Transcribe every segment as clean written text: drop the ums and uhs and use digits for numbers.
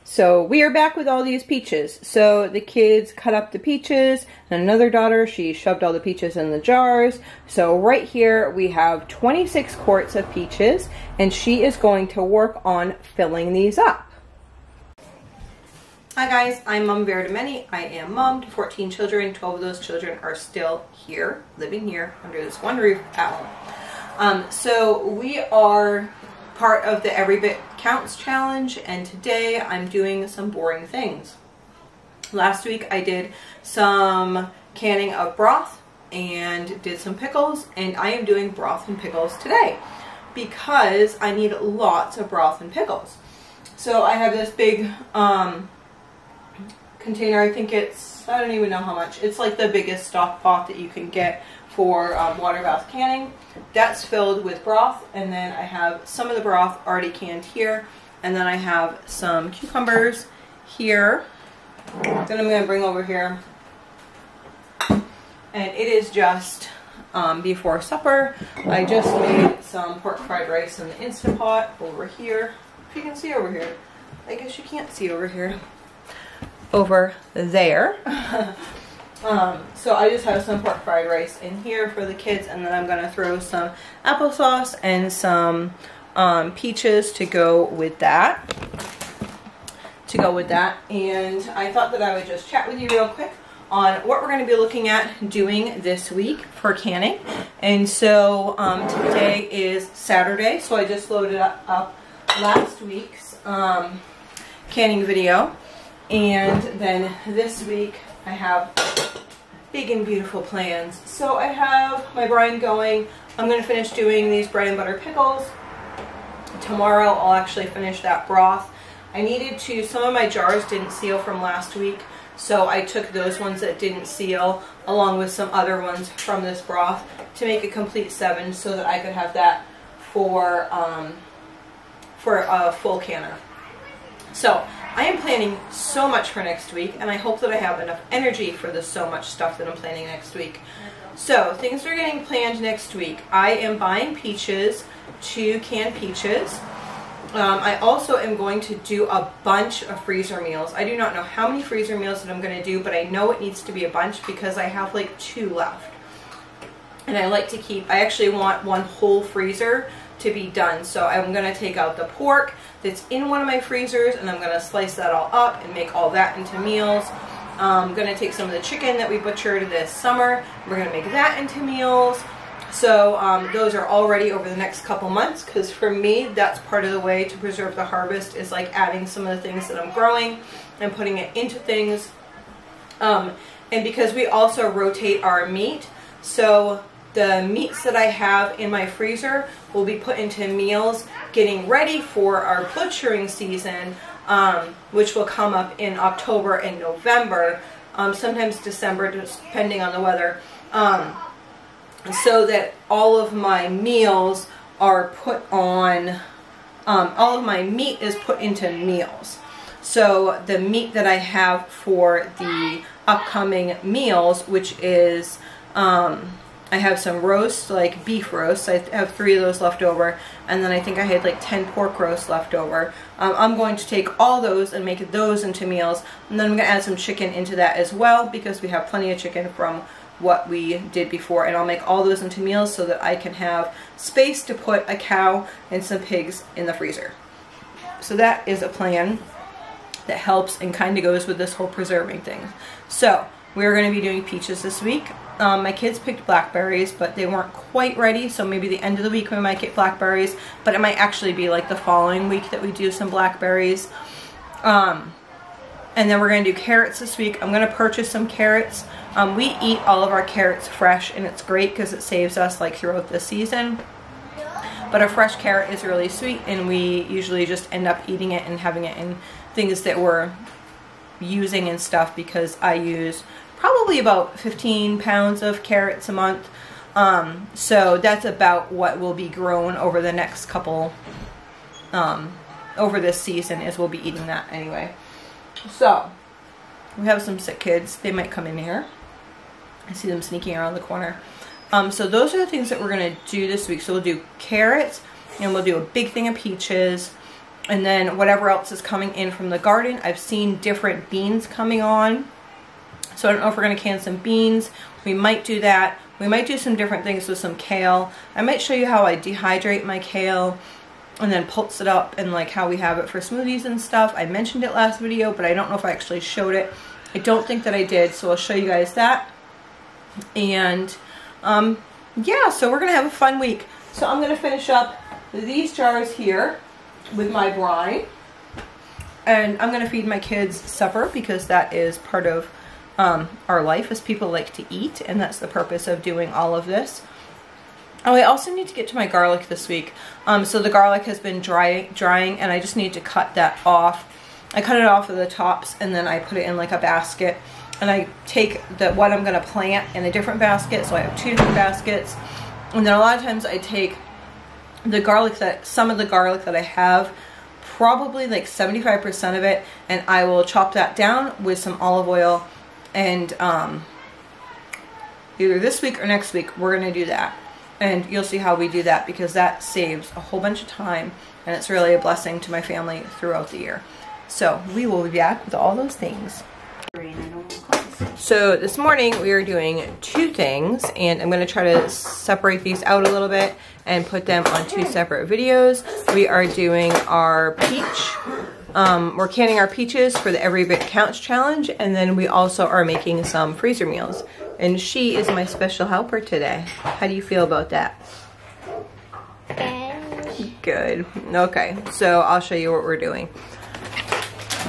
So we are back with all these peaches. So the kids cut up the peaches, and another daughter, she shoved all the peaches in the jars. So right here we have 26 quarts of peaches, and she is going to work on filling these up. Hi guys, I'm Mom Vera Demeni. I am mom to 14 children. 12 of those children are still here, living here under this one roof at home. So we are part of the Every Bit Counts challenge, and today I'm doing some boring things. Last week I did some canning of broth and did some pickles, and I am doing broth and pickles today because I need lots of broth and pickles. So I have this big container. I think it's, I don't even know how much. It's like the biggest stock pot that you can get for water bath canning. That's filled with broth, and then I have some of the broth already canned here, and then I have some cucumbers here that I'm going to bring over here, and it is just before supper. I just made some pork fried rice in the Instant Pot over here. If you can see over here. I guess you can't see over here. Over there. So I just have some pork fried rice in here for the kids, and then I'm going to throw some applesauce and some peaches to go with that. And I thought that I would just chat with you real quick on what we're going to be looking at doing this week for canning. And so today is Saturday, so I just loaded up last week's canning video. And then this week I have big and beautiful plans. So I have my brine going. I'm going to finish doing these bread and butter pickles. Tomorrow I'll actually finish that broth. I needed to, some of my jars didn't seal from last week, so I took those ones that didn't seal along with some other ones from this broth to make a complete 7 so that I could have that for a full canner. So I am planning so much for next week, and I hope that I have enough energy for the so much stuff that I'm planning next week. So things are getting planned next week. I am buying peaches, 2 canned peaches. I also am going to do a bunch of freezer meals. I do not know how many freezer meals that I'm going to do, but I know it needs to be a bunch because I have like 2 left. And I like to keep, I actually want one whole freezer to be done. So I'm going to take out the pork that's in one of my freezers, and I'm going to slice that all up and make all that into meals. I'm going to take some of the chicken that we butchered this summer. We're going to make that into meals. So those are all ready over the next couple months, because for me that's part of the way to preserve the harvest, is like adding some of the things that I'm growing and putting it into things. And because we also rotate our meat, so the meats that I have in my freezer will be put into meals getting ready for our butchering season, which will come up in October and November, sometimes December, depending on the weather, so that all of my meals are put on, all of my meat is put into meals. So the meat that I have for the upcoming meals, which is, I have some roast, like beef roast. I have 3 of those left over, and then I think I had like 10 pork roast left over. I'm going to take all those and make those into meals, and then I'm going to add some chicken into that as well, because we have plenty of chicken from what we did before, and I'll make all those into meals so that I can have space to put a cow and some pigs in the freezer. So that is a plan that helps and kind of goes with this whole preserving thing. So we're going to be doing peaches this week. My kids picked blackberries, but they weren't quite ready, so maybe the end of the week we might get blackberries, but it might actually be like the following week that we do some blackberries. And then we're going to do carrots this week. I'm going to purchase some carrots. We eat all of our carrots fresh, and it's great because it saves us like throughout the season. But a fresh carrot is really sweet, and we usually just end up eating it and having it in things that we're using and stuff, because I use probably about 15 pounds of carrots a month. So that's about what will be grown over the next couple, over this season, is we'll be eating that anyway. So we have some sick kids. They might come in here. I see them sneaking around the corner. So those are the things that we're going to do this week. So we'll do carrots, and we'll do a big thing of peaches. And then whatever else is coming in from the garden. I've seen different beans coming on. So I don't know if we're going to can some beans. We might do that. We might do some different things with some kale. I might show you how I dehydrate my kale and then pulse it up, and like how we have it for smoothies and stuff. I mentioned it last video, but I don't know if I actually showed it. I don't think that I did, so I'll show you guys that. And yeah, so we're going to have a fun week. So I'm going to finish up these jars here with my brine. And I'm going to feed my kids supper because that is part of our life, as people like to eat, and that's the purpose of doing all of this. Oh, I also need to get to my garlic this week. So the garlic has been drying, and I just need to cut that off. I cut it off of the tops, and then I put it in like a basket. And I take what I'm going to plant in a different basket, so I have 2 different baskets. And then a lot of times I take the garlic, some of the garlic that I have, probably like 75% of it, and I will chop that down with some olive oil. And either this week or next week, we're going to do that. And you'll see how we do that, because that saves a whole bunch of time, and it's really a blessing to my family throughout the year. So we will be back with all those things. So this morning we are doing 2 things, and I'm going to try to separate these out a little bit and put them on 2 separate videos. We are doing our peach. We're canning our peaches for the Every Bit Counts challenge, and then we also are making some freezer meals. And she is my special helper today. How do you feel about that? Good. Okay, so I'll show you what we're doing.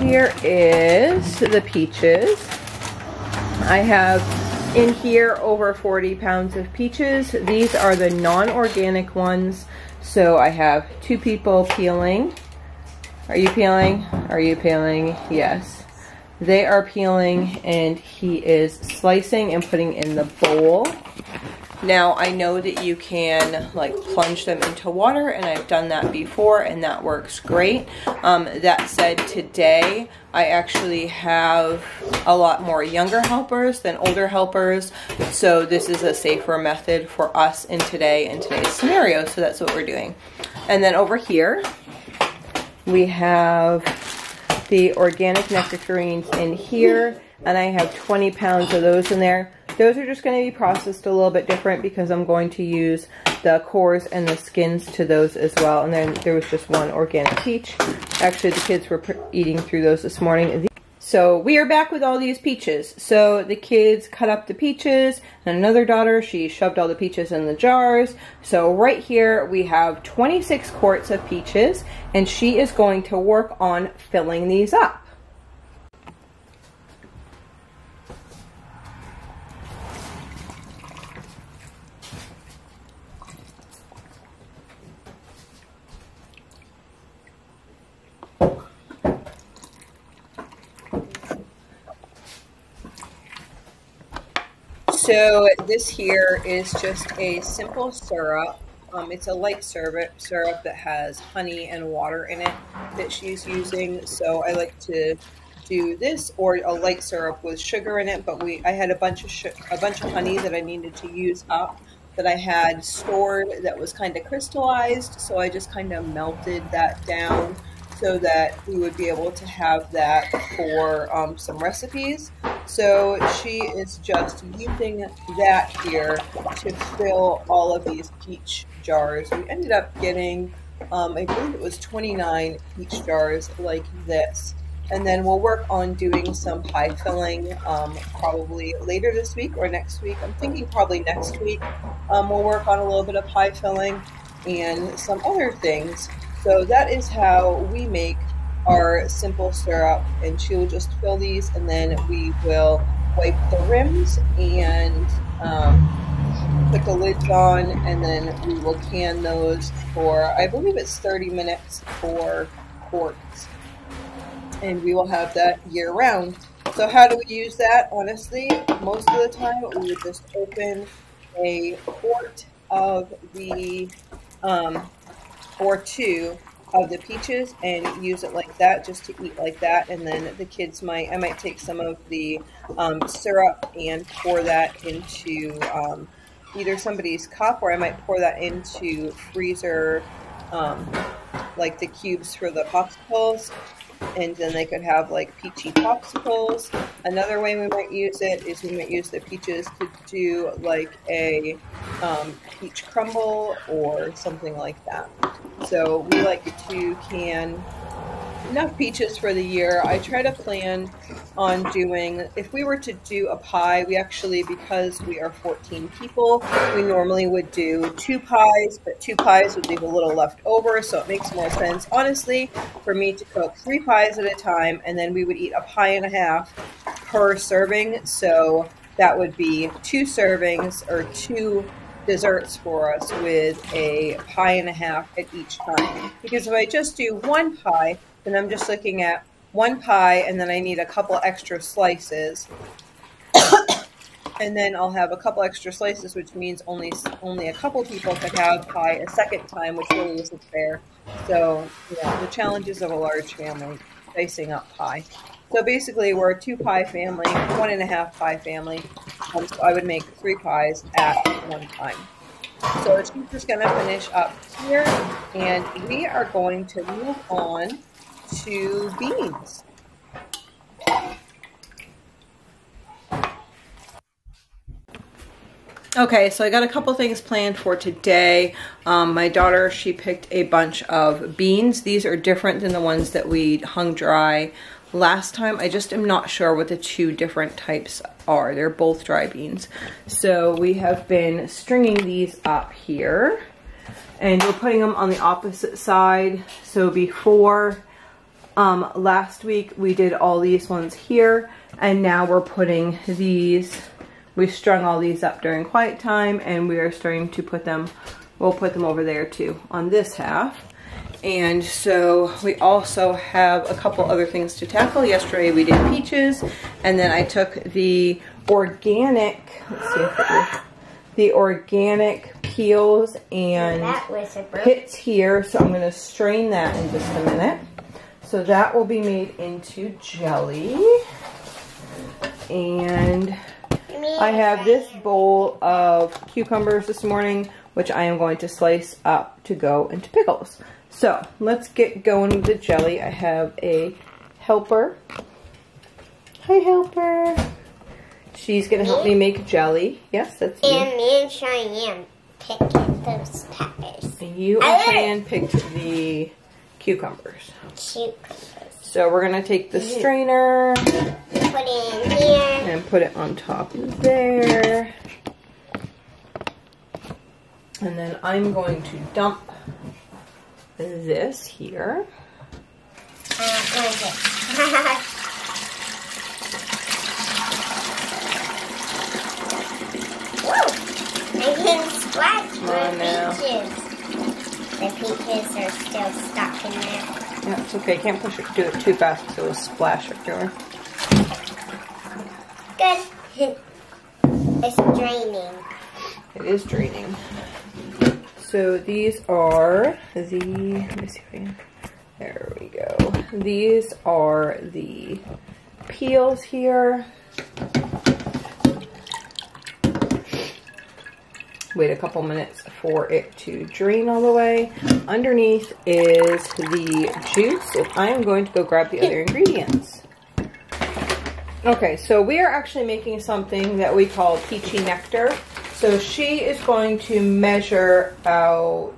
Here is the peaches. I have in here over 40 pounds of peaches. These are the non-organic ones. So I have 2 people peeling. Are you peeling? Are you peeling? Yes. They are peeling, and he is slicing and putting in the bowl. Now, I know that you can like plunge them into water, and I've done that before, and that works great. That said, today I actually have a lot more younger helpers than older helpers, so this is a safer method for us in today's scenario, so that's what we're doing. And then over here, we have the organic nectarines in here, and I have 20 pounds of those in there. Those are just going to be processed a little bit different because I'm going to use the cores and the skins to those as well. And then there was just 1 organic peach. Actually, the kids were eating through those this morning. So we are back with all these peaches. So the kids cut up the peaches, and another daughter, she shoved all the peaches in the jars. So right here we have 26 quarts of peaches, and she is going to work on filling these up. So this here is just a simple syrup. It's a light syrup that has honey and water in it that she's using. So I like to do this, or a light syrup with sugar in it. But I had a bunch of honey that I needed to use up that I had stored that was kind of crystallized. So I just kind of melted that down so that we would be able to have that for some recipes. So she is just using that here to fill all of these peach jars. We ended up getting, I believe it was 29 peach jars like this. And then we'll work on doing some pie filling probably later this week or next week. I'm thinking probably next week. We'll work on a little bit of pie filling and some other things. So that is how we make our simple syrup, and she will just fill these, and then we will wipe the rims and put the lids on, and then we will can those for, I believe it's 30 minutes for quarts, and we will have that year round. So how do we use that? Honestly, most of the time we would just open a quart of the or 2 of the peaches and use it like that, just to eat like that. And then the kids I might take some of the syrup and pour that into either somebody's cup, or I might pour that into freezer like the cubes for the popsicles, and then they could have like peachy popsicles. Another way we might use it is we might use the peaches to do like a peach crumble or something like that. So we like to can enough peaches for the year. I try to plan on doing, if we were to do a pie, we actually, because we are 14 people, we normally would do 2 pies, but 2 pies would leave a little left over, so it makes more sense, honestly, for me to cook 3 pies at a time, and then we would eat a pie and a half per serving, so that would be 2 servings, or 2 desserts for us with a pie and a half at each time. Because if I just do 1 pie, then I'm just looking at 1 pie, and then I need a couple extra slices. And then I'll have a couple extra slices, which means only a couple people could have pie a second time, which really isn't fair. So, yeah, the challenges of a large family, dicing up pie. So basically, we're a 2 pie family, 1.5 pie family. So I would make 3 pies at one time. So she's just going to finish up here, and we are going to move on to beans. Okay, so I got a couple things planned for today. My daughter, she picked a bunch of beans. These are different than the ones that we hung dry last time. I just am not sure what the 2 different types are. They're both dry beans. So we have been stringing these up here, and we're putting them on the opposite side. So before last week we did all these ones here, and now we're putting these, we strung all these up during quiet time, and we are starting to put them, we'll put them over there too on this half. And so we also have a couple other things to tackle. Yesterday we did peaches, and then I took the organic, let's see if it was, the organic peels and pits here. So I'm going to strain that in just a minute. So that will be made into jelly. And I have this bowl of cucumbers this morning, which I am going to slice up to go into pickles. So let's get going with the jelly. I have a helper. Hi, helper. She's going to help me make jelly. Yes, that's you. And me and Cheyenne picked those peppers. You and Cheyenne picked the cucumbers. So we're going to take the strainer, put it in here, and put it on top of there. And then I'm going to dump this here. Whoa! I can splash my peaches. The peaches are still stuck in there. Yeah, it's okay. Can't push it, do it too fast because it will splash everywhere. Good. It's draining. It is draining. So these are the, let me see if I can, there we go. These are the peels here. Wait a couple minutes for it to drain all the way. Underneath is the juice, and I am going to go grab the other ingredients. Okay, so we are actually making something that we call peachy nectar. So she is going to measure out,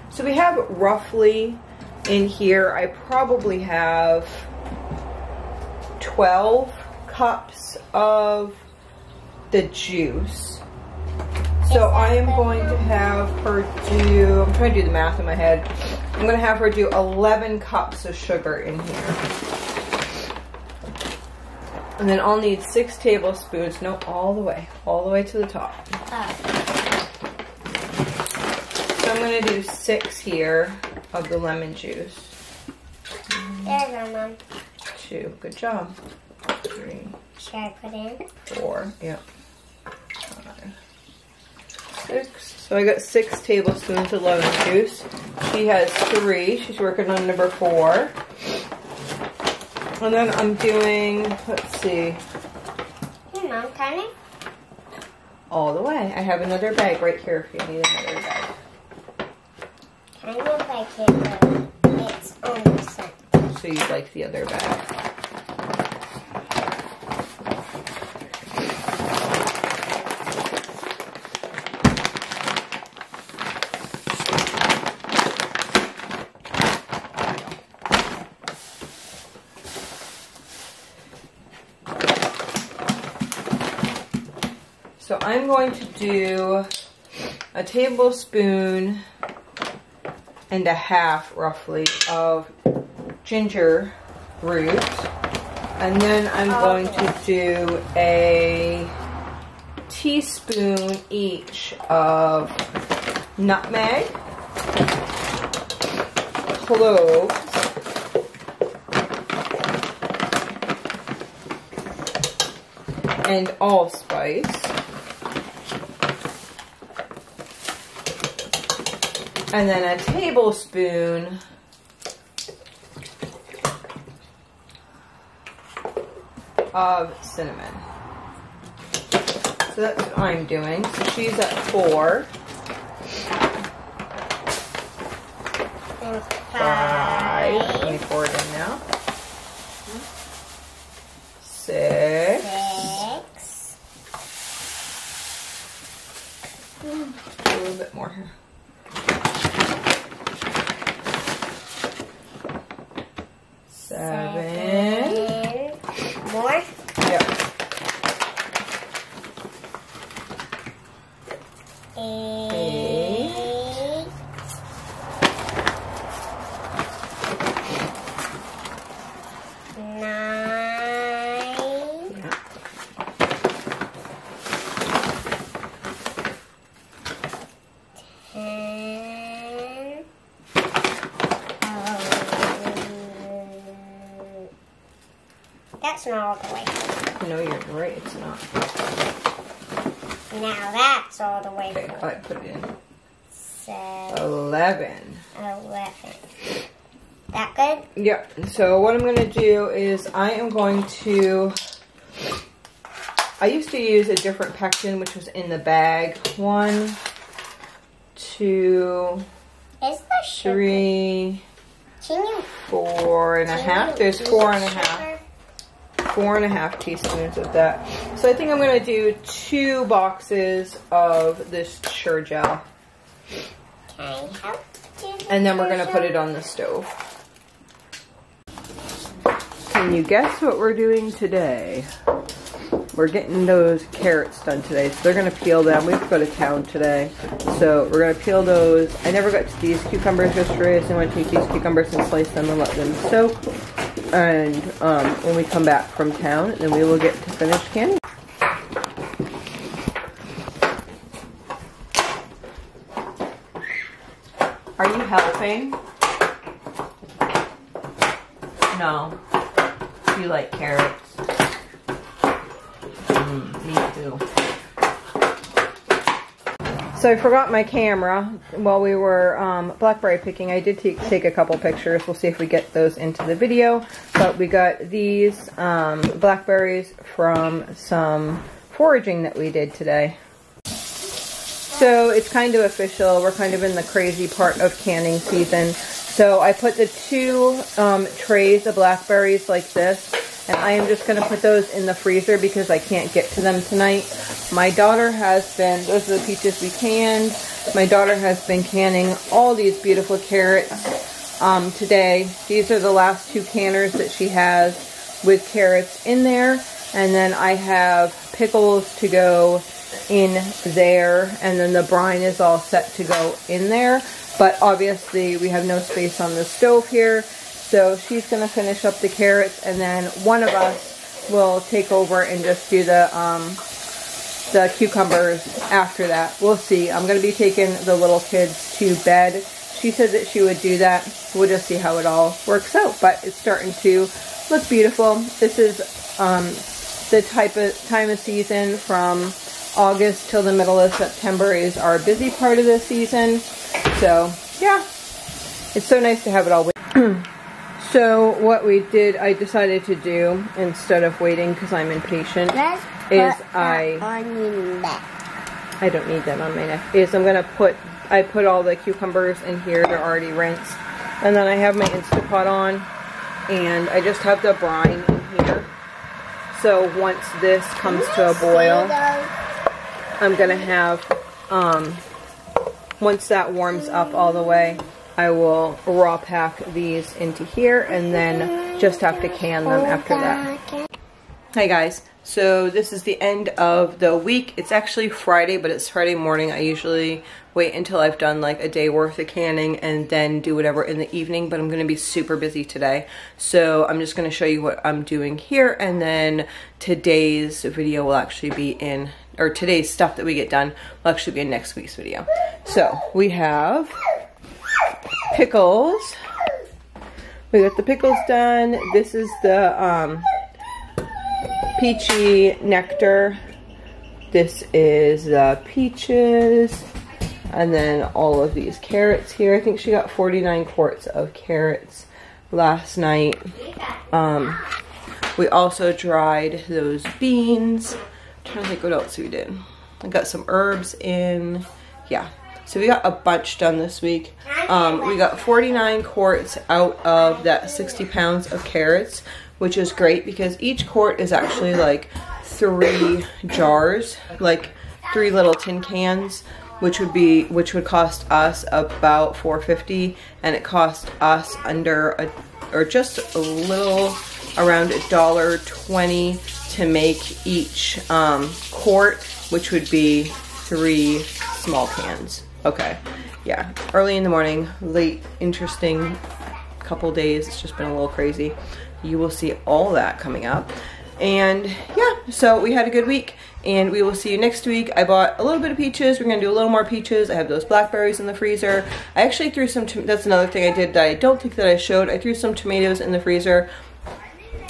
so we have roughly in here, I probably have 12 cups of the juice. So I am going to have her do, I'm trying to do the math in my head. I'm going to have her do 11 cups of sugar in here. And then I'll need 6 tablespoons, no, all the way to the top. So I'm going to do 6 here of the lemon juice. There you go, Mom. 2, good job. 3. Should I put in? 4, yeah. 5, 6. So I got 6 tablespoons of lemon juice. She has 3. She's working on number 4. And then I'm doing, let's see. Hey, Mom, can I? All the way. I have another bag right here if you need another bag. Kind of like it, but on this side. So you like the other bag. So I'm going to do a tablespoon and a half, roughly, of ginger root. And then I'm going to do a teaspoon each of nutmeg, cloves, and allspice. And then a tablespoon of cinnamon. So that's what I'm doing. So she's at 4. 5. Let me pour it in now. 6. A little bit more here. 7. More? Yep. 8. 9. Yeah. 10. That's not all the way. No, you're right, it's not. Now that's all the way. Okay, go ahead, put it in. 11. 11. That good? Yep. So what I'm going to do is I am going to, I used to use a different pectin, which was in the bag. 1, 2, Is the sugar? 3, Can you? 4.5. There's 4.5. 4.5 teaspoons of that. So I think I'm going to do 2 boxes of this Sure Gel. Can I help you? And then we're going to put it on the stove. Can you guess what we're doing today? We're getting those carrots done today. So they're going to peel them. We have to go to town today. So we're going to peel those. I never got to these cucumbers yesterday, so I'm going to take these cucumbers and slice them and let them soak. And when we come back from town, then we will get to finish canning. Are you helping? No. You like carrots? Me too. So I forgot my camera while we were blackberry picking. I did take a couple pictures. We'll see if we get those into the video. But we got these blackberries from some foraging that we did today. So it's kind of official. We're kind of in the crazy part of canning season. So I put the 2 trays of blackberries like this. And I am just going to put those in the freezer because I can't get to them tonight. My daughter has been, those are the peaches we canned. My daughter has been canning all these beautiful carrots today. These are the last 2 canners that she has with carrots in there. And then I have pickles to go in there. And then the brine is all set to go in there. But obviously we have no space on the stove here. So she's going to finish up the carrots, and then one of us will take over and just do the cucumbers after that. We'll see. I'm going to be taking the little kids to bed. She said that she would do that. We'll just see how it all works out. But it's starting to look beautiful. This is the time of season from August till the middle of September is our busy part of the season. So, yeah. It's so nice to have it all with. So what we did, I decided to do, instead of waiting because I'm impatient, is I don't need that on my neck, is I'm going to put, I put all the cucumbers in here, they're already rinsed, And then I have my Instant Pot on, and I just have the brine in here. So once this comes to a boil, I'm gonna have, once that warms up all the way, I will raw pack these into here and then just have to can them after that. Hey guys, so this is the end of the week. It's actually Friday, but it's Friday morning. I usually wait until I've done like a day worth of canning and then do whatever in the evening, but I'm gonna be super busy today. So I'm just gonna show you what I'm doing here, and then today's video will actually be in, or today's stuff that we get done will actually be in next week's video. So we have pickles. We got the pickles done. This is the peachy nectar. This is the peaches. And then all of these carrots here. I think she got 49 quarts of carrots last night. We also dried those beans. I'm trying to think what else we did. I got some herbs in. Yeah. So we got a bunch done this week. We got 49 quarts out of that 60 pounds of carrots, which is great because each quart is actually like 3 jars, like 3 little tin cans, which would cost us about $4.50, and it cost us or just a little around $1.20 to make each quart, which would be 3 small cans. Okay, yeah, early in the morning, late, interesting couple days. It's just been a little crazy. You will see all that coming up. And yeah, so we had a good week, and we will see you next week. I bought a little bit of peaches. We're gonna do a little more peaches. I have those blackberries in the freezer. I actually threw some, that's another thing I did that I don't think that I showed. I threw some tomatoes in the freezer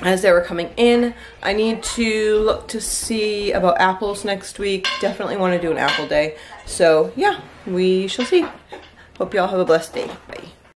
as they were coming in. I need to look to see about apples next week. Definitely want to do an apple day. So yeah, we shall see. Hope y'all have a blessed day. Bye.